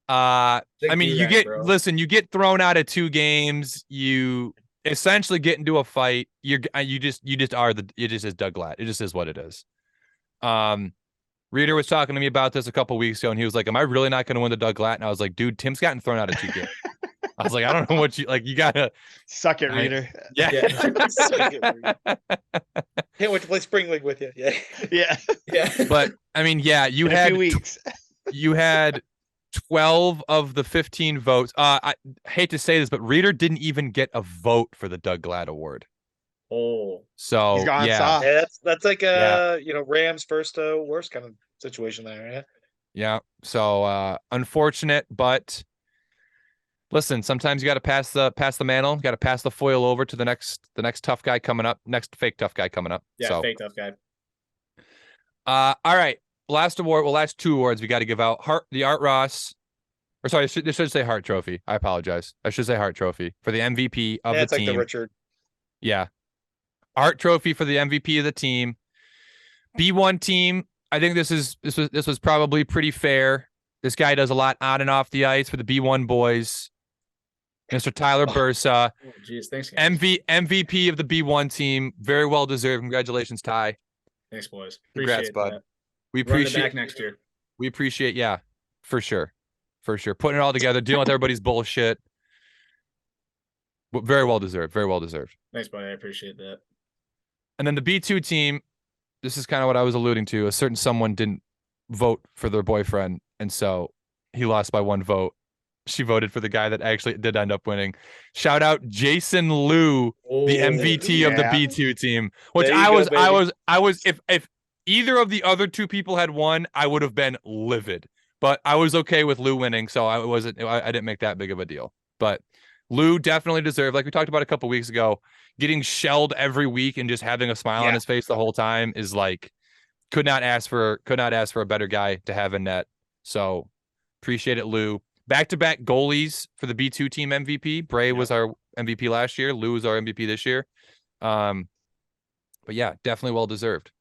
I mean, you get thrown out of 2 games. You essentially get into a fight. You just is Doug Glatt. It just is what it is. Reader was talking to me about this a couple weeks ago, and he was like, "Am I really not going to win the Doug Glatt?" And I was like, "Dude, Tim's gotten thrown out of 2 games." I was like, "I don't know what you like. You gotta suck it, Reader." Yeah. Can't wait to play Spring League with you. Yeah. But I mean, yeah, you In a had few weeks. You had 12 of the 15 votes. I hate to say this, but Reader didn't even get a vote for the Doug Glatt Award. Oh, so He's gone yeah, soft. That's like Rams first worst kind of situation there. Yeah. So unfortunate, but listen, sometimes you got to pass the mantle, got to pass the foil over to the next tough guy coming up, next fake tough guy coming up. Yeah, so, fake tough guy. All right. Last 2 awards we got to give out. The Art Ross, or sorry, this should say Hart Trophy. I apologize. I should say Hart Trophy for the MVP of the team. Like the Richard. Yeah. Art Trophy for the MVP of the team. B1 team. I think this was probably pretty fair. This guy does a lot on and off the ice for the B1 boys. Mr. Tyler Bursa. Oh, geez, thanks, guys. MVP of the B1 team. Very well deserved. Congratulations, Ty. Thanks, boys. Congrats, bud. That. We Run appreciate it back next year. We appreciate, yeah, for sure. Putting it all together, dealing with everybody's bullshit. Very well deserved. Very well deserved. Thanks, buddy. I appreciate that. And then the B2 team, this is kind of what I was alluding to. A certain someone didn't vote for their boyfriend, and so he lost by 1 vote. She voted for the guy that actually did end up winning. Shout out Jason Liu, the MVP of the B2 team. Which I was if either of the other 2 people had won, I would have been livid. But I was okay with Liu winning, so I didn't make that big of a deal. But Liu definitely deserved, like we talked about a couple weeks ago, getting shelled every week and just having a smile on his face the whole time is like could not ask for a better guy to have in net. So appreciate it, Liu. Back-to-back goalies for the B2 team MVP. Bray was our MVP last year. Liu was our MVP this year. But yeah, definitely well deserved.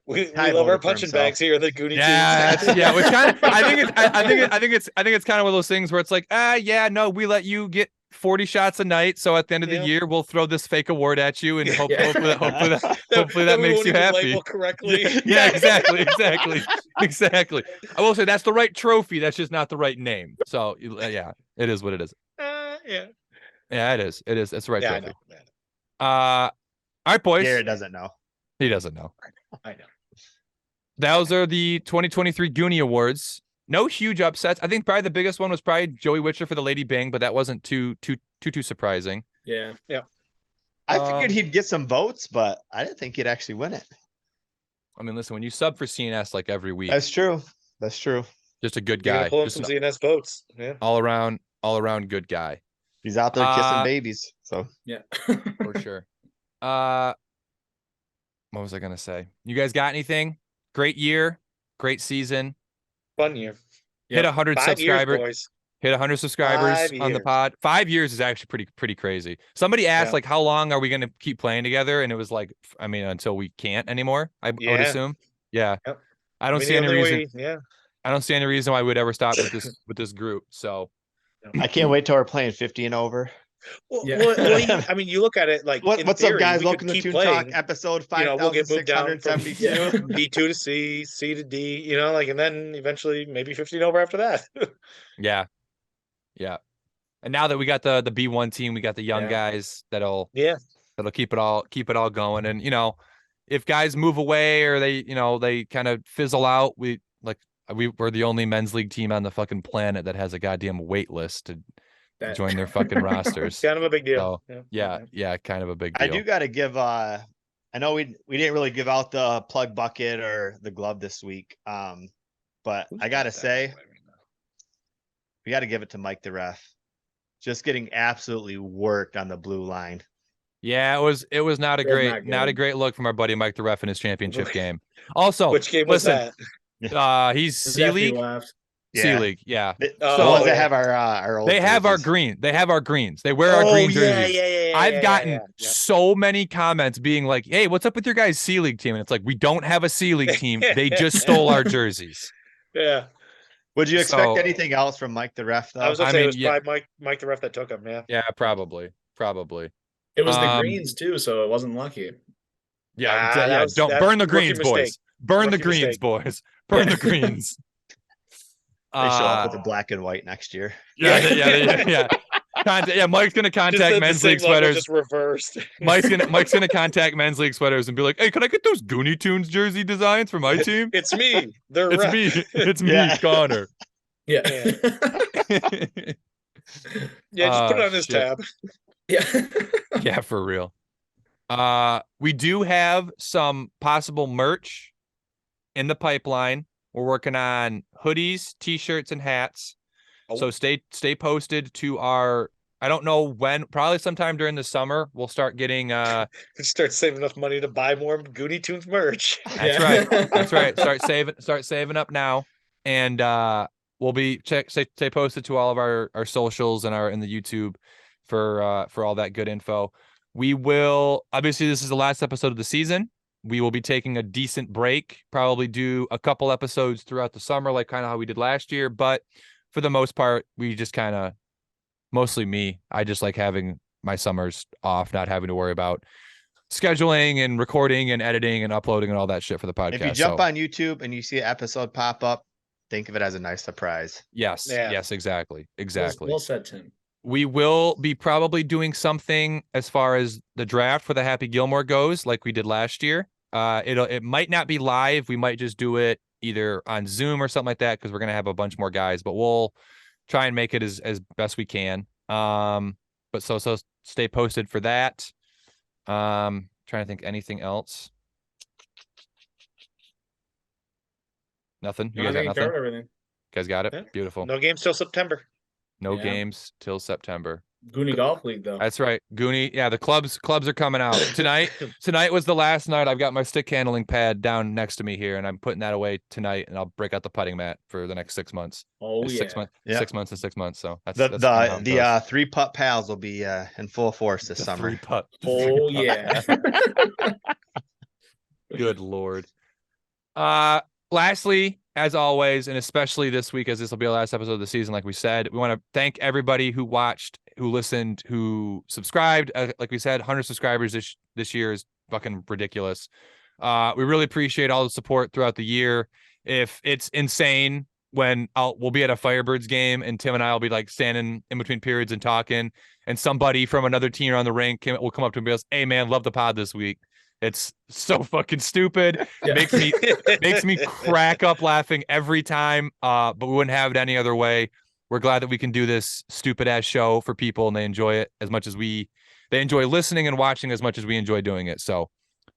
We love our punching bags here in the Gooney Streaks. Yeah, which kind of I think it's kind of one of those things where it's like, we let you get 40 shots a night, so at the end of the year we'll throw this fake award at you and hopefully that makes you happy. Correctly. Yeah, exactly. I will say that's the right trophy, that's just not the right name. So yeah, it is what it is. Yeah, it is. It's the right trophy. All right, boys. Garrett doesn't know. He doesn't know. I know. Those are the 2023 Gooney Awards. No huge upsets. I think probably the biggest one was probably Joey Witcher for the Lady Byng, but that wasn't too surprising. Yeah. I figured he'd get some votes, but I didn't think he'd actually win it. I mean, listen, when you sub for CNS like every week, that's true. Just a good guy. Pull some CNS votes. Yeah. All around good guy. He's out there kissing babies. So yeah, for sure. What was I gonna say? You guys got anything? Great year, great season. Fun year. Hit 100 subscribers. Boys. Hit 100 subscribers on the pod. 5 years is actually pretty crazy. Somebody asked like, how long are we going to keep playing together? And it was like, I mean, until we can't anymore. I would assume. Yeah. Yep. I don't see any reason. I don't see any reason why we'd ever stop with this group. So I can't wait till we're playing 50 and over. Well, I mean, you look at it like what's theory, up, guys? Welcome to Toon Talk, episode 5672. B2 to C, C to D. And then eventually maybe 50 and over after that. Yeah. And now that we got the B1 team, we got the young guys that'll keep it all going. And if guys move away or they kind of fizzle out, we're the only men's league team on the fucking planet that has a goddamn wait list to join their fucking rosters. Kind of a big deal. So, yeah, kind of a big deal. I do got to give I know we didn't really give out the plug bucket or the glove this week. But I gotta say, we got to give it to Mike the ref. Just getting absolutely worked on the blue line. Yeah, it was not a great look from our buddy Mike the ref in his championship game. Also, which game was that? He's C League. C League, yeah. So ones that have our old they have our jerseys. green. They have our greens. They wear our green jerseys. Yeah, I've gotten so many comments being like, "Hey, what's up with your guys' C League team?" And it's like, we don't have a C League team. They just stole our jerseys. Yeah. Would you expect anything else from Mike the ref though? I was gonna say it was probably Mike the ref that took him. Yeah. Yeah, probably. It was the greens too, so it wasn't lucky. Yeah, don't burn the greens, boys. Burn the greens, boys. Burn the greens. They show up with the black and white next year. Yeah. Mike's gonna contact men's league sweaters. Just reversed. Mike's gonna contact men's league sweaters and be like, "Hey, can I get those Gooney Tunes jersey designs for my team?" It's me. It's me, Connor. Yeah. Yeah, just put it on this tab. Yeah. Yeah, for real. We do have some possible merch in the pipeline. We're working on hoodies, t-shirts, and hats. So stay posted to our, I don't know when, probably sometime during the summer, we'll start getting start saving enough money to buy more Gooney Tunes merch. That's right. Start saving up now. And we'll be stay posted to all of our socials and in the YouTube for all that good info. We will, obviously this is the last episode of the season. We will be taking a decent break, probably do a couple episodes throughout the summer, like kind of how we did last year. But for the most part, we just kind of, mostly me, I just like having my summers off, not having to worry about scheduling and recording and editing and uploading and all that shit for the podcast. If you jump on YouTube and you see an episode pop up, think of it as a nice surprise. Yes. Yeah. Yes, exactly. Well said, Tim. We will be probably doing something as far as the draft for the Happy Gilmore goes, like we did last year. It might not be live. We might just do it either on Zoom or something like that because we're gonna have a bunch more guys. But we'll try and make it as best we can. But so stay posted for that. Trying to think anything else. Nothing. You guys got nothing? Everything. You guys got it? Yeah. Beautiful. No games till September. No games till September. Gooney Golf League though. That's right. Gooney. Yeah, the clubs are coming out tonight. Tonight was the last night. I've got my stick handling pad down next to me here, and I'm putting that away tonight, and I'll break out the putting mat for the next 6 months. Oh, yeah. 6 months. Yeah. 6 months and 6 months. So that's the 3-putt pals will be in full force this summer. 3-putt. Oh yeah. Good Lord. Lastly, as always, and especially this week, as this will be our last episode of the season, like we said, we want to thank everybody who watched, who listened, who subscribed. Like we said, 100 subscribers this year is fucking ridiculous. We really appreciate all the support throughout the year. If it's insane when we'll be at a Firebirds game and Tim and I will be like standing in between periods and talking, and somebody from another team around the rink will come up to me and be like, "Hey man, love the pod this week." It's so fucking stupid. It makes me crack up laughing every time. But we wouldn't have it any other way. We're glad that we can do this stupid ass show for people and they enjoy it as much as they enjoy listening and watching as much as we enjoy doing it. So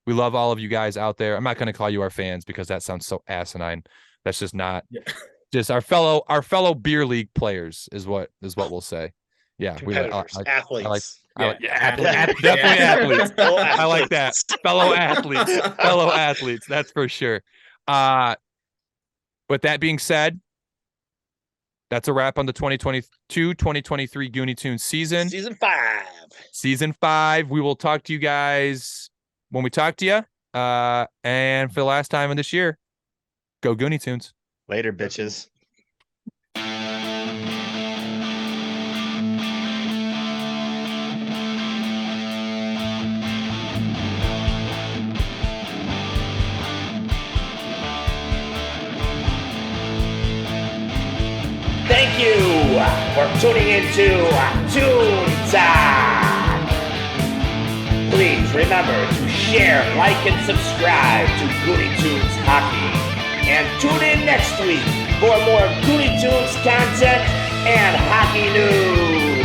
we love all of you guys out there. I'm not going to call you our fans because that sounds so asinine. That's just not just our fellow beer league players is what we'll say. Yeah. Athletes. Definitely athletes. I like that. Fellow athletes. That's for sure. With that being said, that's a wrap on the 2022-2023 Gooney Tunes season. Season 5. We will talk to you guys when we talk to you. And for the last time in this year, go Gooney Tunes. Later, bitches. Thank you for tuning into Toon Talk. Please remember to share, like, and subscribe to Gooney Tunes Hockey. And tune in next week for more Gooney Tunes content and hockey news.